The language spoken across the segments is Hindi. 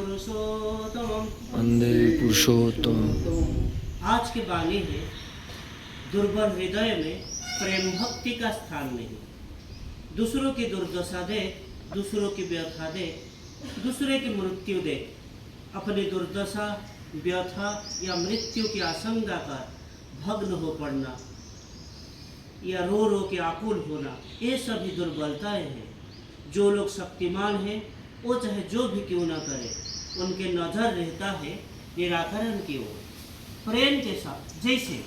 पुरुषोत्तम। वंदे पुरुषोत्तम। आज की वाणी है, दुर्बल हृदय में प्रेम भक्ति का स्थान नहीं। दूसरों की दुर्दशा देख, दूसरों की व्यथा देख, दूसरे की मृत्यु देख, अपनी दुर्दशा, व्यथा या मृत्यु की आशंका कर भग्न हो पड़ना या रो रो के आकुल होना, ये सभी दुर्बलताएं हैं। जो लोग शक्तिमान हैं, वो चाहे जो भी क्यों ना करे, उनके नजर रहता है निराकरण की ओर, प्रेम के साथ, जैसे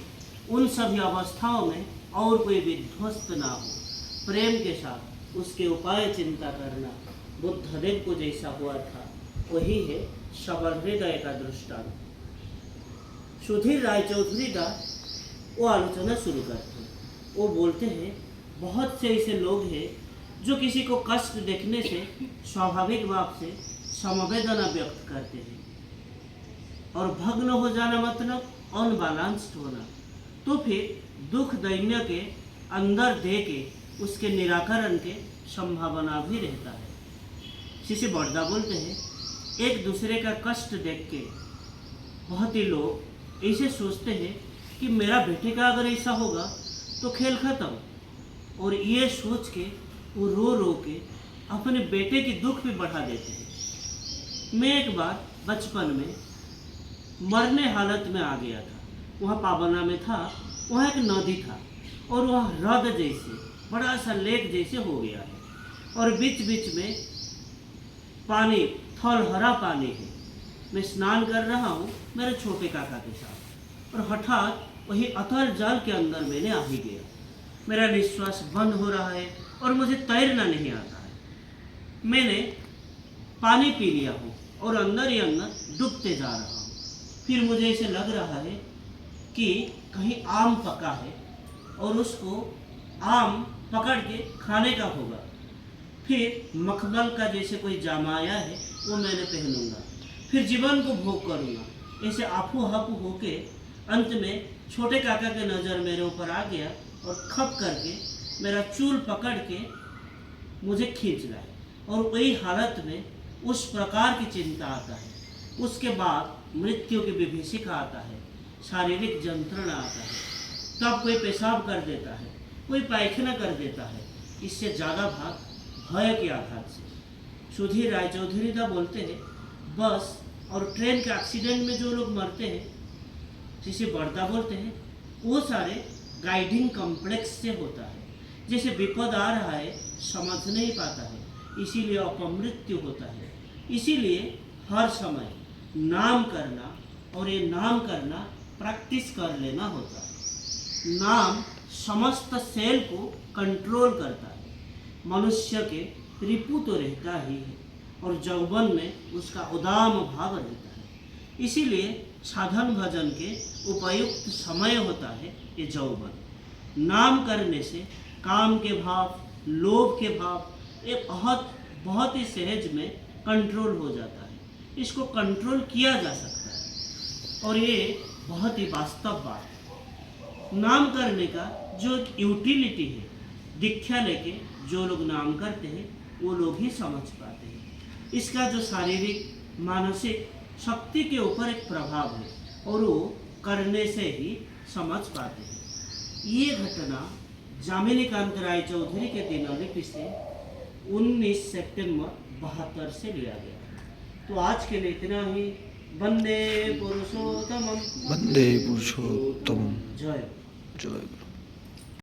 उन सभी अवस्थाओं में और कोई विध्वस्त ना हो। प्रेम के साथ उसके उपाय चिंता करना बुद्धदेव को जैसा हुआ था, वही है सबल हृदय का दृष्टांत। सुधीर रायचौधरी का वो आलोचना शुरू करते हैं। वो बोलते हैं, बहुत से ऐसे लोग हैं जो किसी को कष्ट देखने से स्वाभाविक भाव से समवेदना व्यक्त करते हैं, और भग्न हो जाना मतलब अनबैलेंस्ड होना। तो फिर दुख दैन्य के अंदर दे के उसके निराकरण के संभावना भी रहता है। शिष्य बड़दा बोलते हैं, एक दूसरे का कष्ट देख के बहुत ही लोग ऐसे सोचते हैं कि मेरा बेटे का अगर ऐसा होगा तो खेल खत्म, और ये सोच के वो रो रो के अपने बेटे की दुख भी बढ़ा देते हैं। मैं एक बार बचपन में मरने हालत में आ गया था। वहाँ पाबना में था, वहाँ एक नदी था, और वहाँ हृद जैसे बड़ा सा लेक जैसे हो गया है, और बीच बीच में पानी, थल हरा पानी है। मैं स्नान कर रहा हूँ मेरे छोटे काका के साथ, और हठात वही अथल जल के अंदर मैंने आ ही गया। मेरा निश्वास बंद हो रहा है और मुझे तैरना नहीं आता है। मैंने पानी पी लिया हूँ और अंदर ही अंदर डूबते जा रहा हूँ। फिर मुझे ऐसे लग रहा है कि कहीं आम पका है और उसको आम पकड़ के खाने का होगा। फिर मखमल का जैसे कोई जामाया है वो मैंने पहनूंगा, फिर जीवन को भोग करूंगा। ऐसे आफू हाफू होके अंत में छोटे काका के नज़र मेरे ऊपर आ गया और खप करके मेरा चूल पकड़ के मुझे खींच लाए, और वही हालत में उस प्रकार की चिंता आता है। उसके बाद मृत्यु की विभीषिका आता है, शारीरिक यंत्रणा आता है, तब कोई पेशाब कर देता है, कोई पायखाना कर देता है। इससे ज़्यादा भाग भय के आघात से। सुधीर रायचौधरी दा बोलते हैं, बस और ट्रेन के एक्सीडेंट में जो लोग मरते हैं, जिसे बड़दा बोलते हैं, वो सारे गाइडिंग कॉम्प्लेक्स से होता है। जैसे विपद आ रहा है, समझ नहीं पाता है, इसीलिए अपमृत्यु होता है। इसीलिए हर समय नाम करना, और ये नाम करना प्रैक्टिस कर लेना होता है। नाम समस्त सेल को कंट्रोल करता है। मनुष्य के रिपु तो रहता ही है, और यौवन में उसका उदाम भाव रहता है। इसीलिए साधन भजन के उपयुक्त समय होता है ये यौवन। नाम करने से काम के भाव, लोभ के भाव, ये बहुत ही सहज में कंट्रोल हो जाता है। इसको कंट्रोल किया जा सकता है, और ये बहुत ही वास्तव बात है। नाम करने का जो यूटिलिटी है, दीक्षा लेके जो लोग नाम करते हैं वो लोग ही समझ पाते हैं। इसका जो शारीरिक मानसिक शक्ति के ऊपर एक प्रभाव है, और वो करने से ही समझ पाते हैं। ये घटना जामिनीकांत रायचौधरी के दिनलिपि से 19 सितंबर 72 से लिया गया। तो आज के लिए इतना ही। वंदे पुरुषोत्तम। वंदे पुरुषोत्तम। जय। जय।